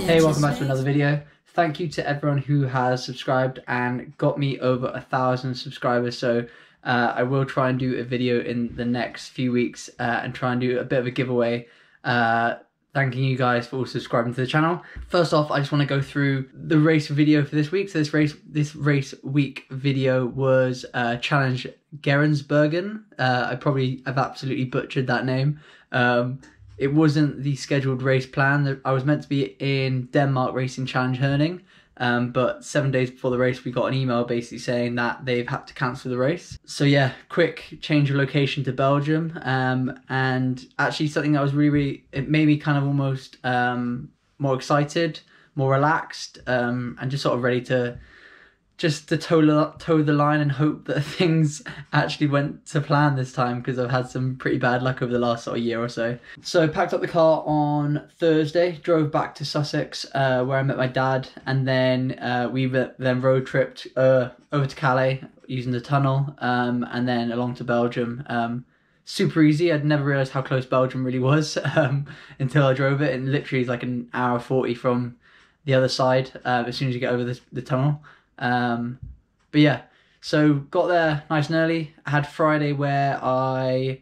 Hey, welcome back to another video. Thank you to everyone who has subscribed and got me over 1,000 subscribers. So I will try and do a video in the next few weeks and try and do a bit of a giveaway thanking you guys for subscribing to the channel. First off, I just want to go through the race video for this week. So this race week video was Challenge Geraardsbergen. I've absolutely butchered that name. It wasn't the scheduled race plan. I was meant to be in Denmark racing Challenge Herning, but 7 days before the race we got an email basically saying that they've had to cancel the race. So yeah, quick change of location to Belgium, and actually something that was really, it made me kind of almost more excited, more relaxed, and just sort of ready to toe the line and hope that things actually went to plan this time, because I've had some pretty bad luck over the last sort of year or so. So I packed up the car on Thursday, drove back to Sussex where I met my dad, and then we then road tripped over to Calais using the tunnel, and then along to Belgium. Super easy. I'd never realised how close Belgium really was until I drove it, and literally it's like an hour 40 from the other side as soon as you get over the tunnel. But yeah, so got there nice and early. I had Friday where I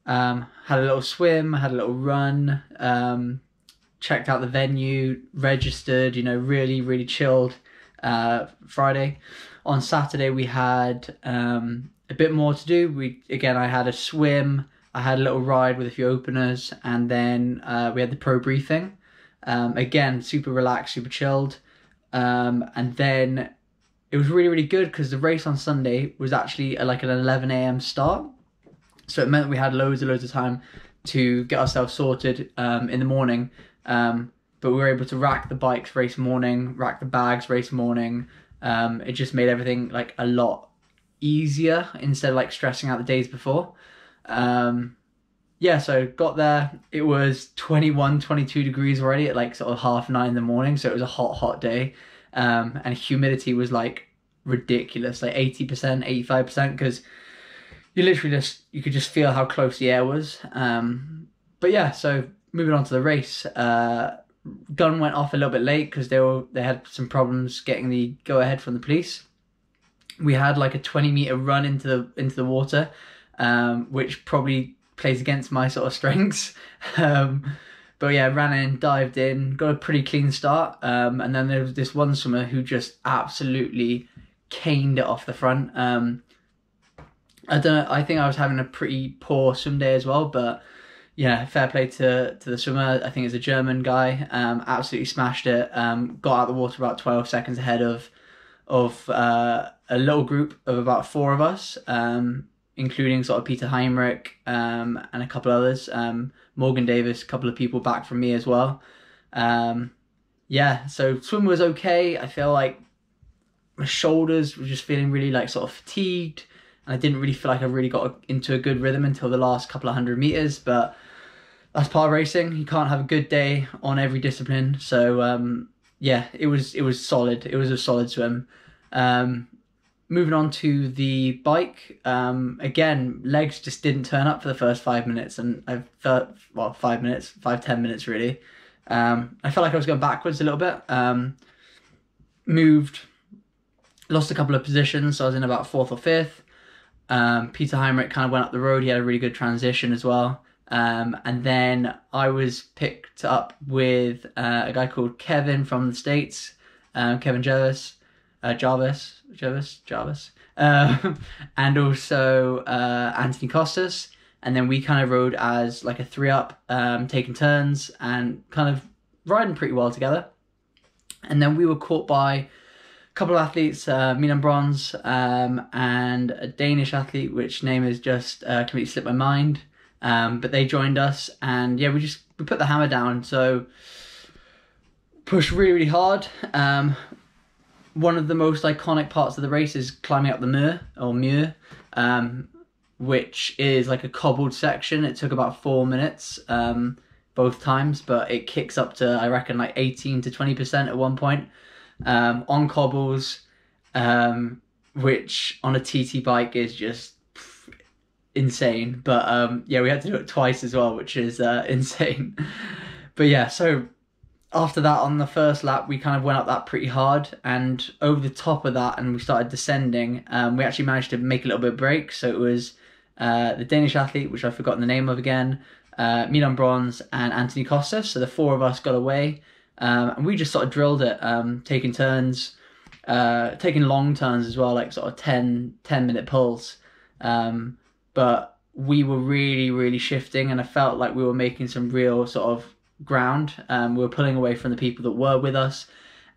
had a little swim, had a little run, checked out the venue, registered, you know, really chilled Friday. On Saturday we had a bit more to do. I had a swim, I had a little ride with a few openers, and then we had the pro briefing. Again, super relaxed, super chilled, and then it was really good because the race on Sunday was actually like an 11 AM start. So it meant that we had loads of time to get ourselves sorted in the morning. But we were able to rack the bikes race morning, rack the bags race morning. It just made everything like a lot easier instead of like stressing out the days before. Yeah, so got there. It was 21, 22 degrees already at like sort of 9:30 in the morning. So it was a hot day. And humidity was like ridiculous, like 80%, 85%, because you could just feel how close the air was. But yeah, so moving on to the race, gun went off a little bit late because they had some problems getting the go ahead from the police. We had like a 20-meter run into the water, which probably plays against my sort of strengths. But yeah, ran in, dived in, got a pretty clean start. And then there was this one swimmer who just absolutely caned it off the front. I don't know, I think I was having a pretty poor swim day as well, but yeah, fair play to the swimmer. I think it's a German guy. Absolutely smashed it. Got out of the water about 12 seconds ahead of a little group of about 4 of us, including sort of Peter Heinrich and a couple others. Morgan Davis, a couple of people back from me as well. Yeah, so swim was okay. I feel like my shoulders were just feeling really like sort of fatigued, and I didn't really feel like I really got into a good rhythm until the last couple of 100 meters, but that's part of racing. You can't have a good day on every discipline. So yeah, it was solid. It was a solid swim. Moving on to the bike, again, legs just didn't turn up for the first 5 minutes, and I felt, well, 10 minutes really. I felt like I was going backwards a little bit. Lost a couple of positions, so I was in about 4th or 5th. Peter Heinrich kind of went up the road. He had a really good transition as well. And then I was picked up with a guy called Kevin from the States, Kevin Jarvis, and also Anthony Costas. And then we kind of rode as like a 3-up, taking turns and kind of riding pretty well together. And then we were caught by a couple of athletes, Milan Bronze, and a Danish athlete, which name is just completely slipped my mind. But they joined us, and yeah, we put the hammer down. So pushed really, really hard. One of the most iconic parts of the race is climbing up the Muur, which is like a cobbled section. It took about 4 minutes both times, but it kicks up to, I reckon, like 18 to 20% at one point on cobbles, which on a TT bike is just insane. But yeah, we had to do it twice as well, which is insane. But yeah, so after that, on the first lap, we kind of went up that pretty hard, and over the top of that, and we started descending, we actually managed to make a little bit of break. So it was the Danish athlete, which I've forgotten the name of again, Milan Bronze, and Anthony Costas. So the four of us got away, and we just sort of drilled it, taking turns, taking long turns as well, like sort of 10-minute pulls. But we were really, really shifting, and I felt like we were making some real sort of ground. We were pulling away from the people that were with us,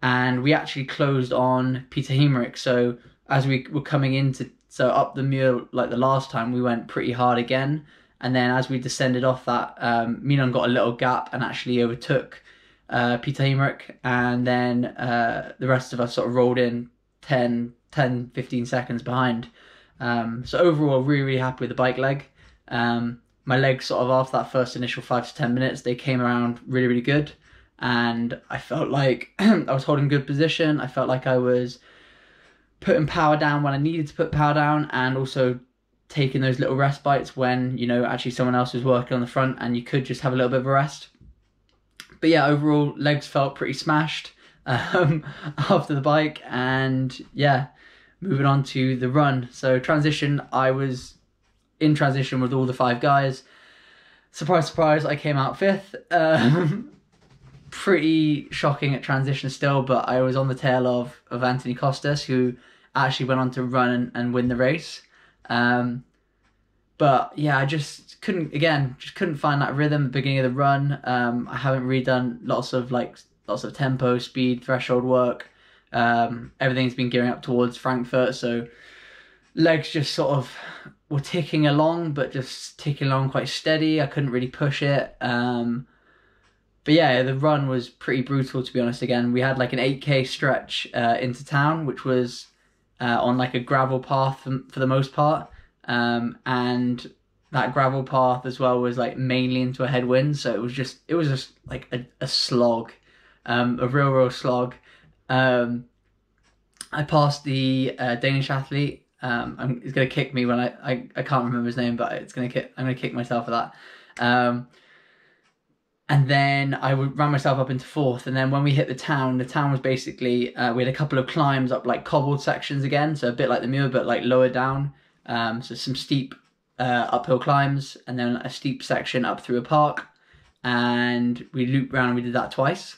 and we actually closed on Peter Hemerick. So as we were coming into, so up the Muur like the last time, we went pretty hard again, and then as we descended off that, Milan got a little gap and actually overtook Peter Hemerick, and then the rest of us sort of rolled in 10-15 seconds behind. So overall, really, really happy with the bike leg. My legs sort of after that first initial 5 to 10 minutes, they came around really, really good. And I felt like I was holding good position. I felt like I was putting power down when I needed to put power down, and also taking those little respites when, you know, actually someone else was working on the front and you could just have a little bit of a rest. But yeah, overall, legs felt pretty smashed after the bike. And yeah, moving on to the run. So transition, I was in transition with all the 5 guys. Surprise, surprise, I came out 5th. Pretty shocking at transition still, but I was on the tail of Anthony Costas, who actually went on to run and win the race. But yeah, I just couldn't find that rhythm at the beginning of the run. I haven't really done lots of tempo, speed, threshold work. Everything's been gearing up towards Frankfurt, so legs just sort of were ticking along, but just ticking along quite steady. I couldn't really push it. But yeah, the run was pretty brutal, to be honest. Again, we had like an 8K stretch into town, which was on like a gravel path for the most part. And that gravel path as well was like mainly into a headwind. So it was just like a slog, a real slog. I passed the Danish athlete. He's gonna kick me when I can't remember his name, but I'm gonna kick myself for that. And then I ran myself up into 4th, and then when we hit the town was basically we had a couple of climbs up like cobbled sections again, so a bit like the Muur but like lower down. So some steep uphill climbs, and then a steep section up through a park, and we looped around and we did that twice.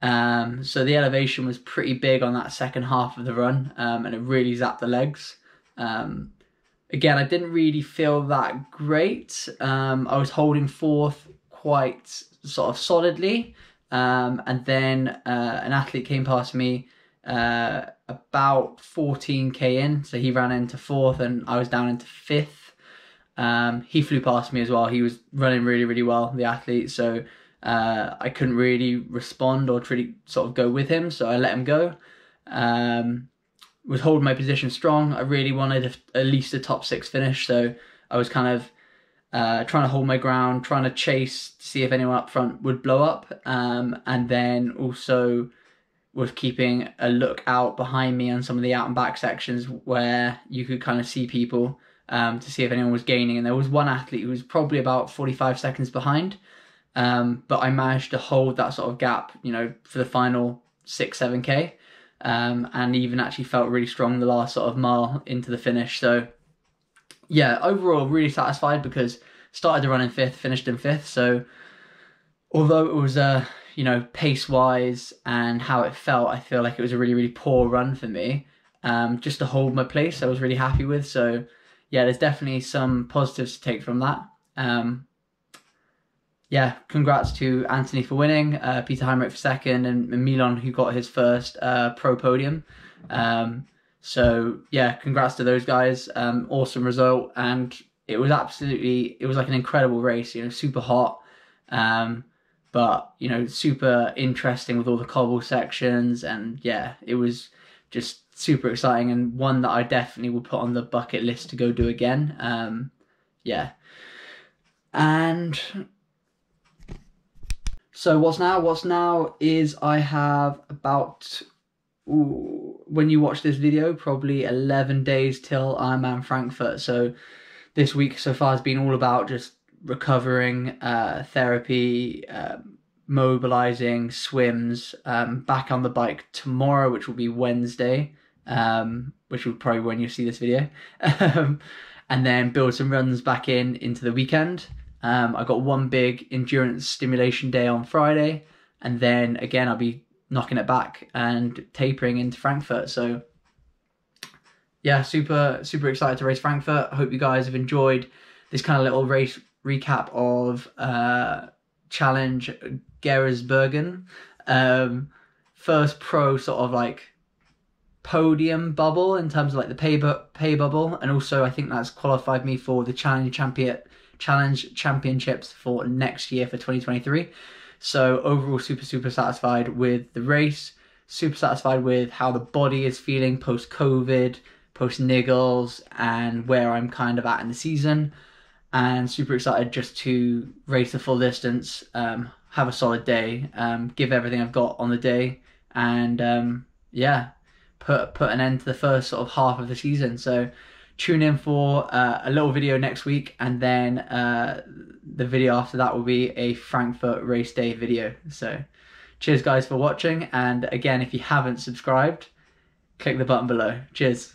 So the elevation was pretty big on that second half of the run, and it really zapped the legs. Again, I didn't really feel that great. I was holding 4th quite sort of solidly, and then an athlete came past me about 14k in, so he ran into 4th and I was down into 5th. He flew past me as well. He was running really, really well, the athlete, so I couldn't really respond or really sort of go with him, so I let him go. Was holding my position strong. I really wanted at least a top 6 finish, so I was kind of trying to hold my ground, trying to chase to see if anyone up front would blow up, and then also was keeping a look out behind me on some of the out and back sections where you could kind of see people, to see if anyone was gaining. And there was one athlete who was probably about 45 seconds behind, but I managed to hold that sort of gap, you know, for the final 6-7k, and even actually felt really strong the last sort of mile into the finish. So yeah, overall really satisfied, because started the run in 5th, finished in 5th. So although it was you know, pace wise and how it felt, I feel like it was a really, really poor run for me. Just to hold my place, I was really happy with. So yeah, there's definitely some positives to take from that. Yeah, congrats to Anthony for winning, Peter Hemerick for 2nd, and Milan, who got his first pro podium. So yeah, congrats to those guys. Awesome result, and it was like an incredible race, you know, super hot, but, you know, super interesting with all the cobble sections, and yeah, it was just super exciting, and one that I definitely will put on the bucket list to go do again. Yeah. And so what's now is I have about, when you watch this video, probably 11 days till Ironman Frankfurt. So this week so far has been all about just recovering, therapy, mobilizing, swims, back on the bike tomorrow, which will be Wednesday, which will probably when you see this video, and then build some runs back into the weekend. I got one big endurance stimulation day on Friday, and then again I'll be knocking it back and tapering into Frankfurt. So yeah, super excited to race Frankfurt. I hope you guys have enjoyed this kind of little race recap of Challenge Geraardsbergen. First pro sort of like podium bubble in terms of like the pay bubble, and also I think that's qualified me for the Challenge Championships for next year for 2023. So overall super satisfied with the race, super satisfied with how the body is feeling post COVID, post niggles, and where I'm kind of at in the season, and super excited just to race the full distance, have a solid day, give everything I've got on the day, and yeah, put an end to the first sort of half of the season. So tune in for a little video next week, and then the video after that will be a Frankfurt race day video. So cheers guys for watching, and again, if you haven't subscribed, click the button below. Cheers.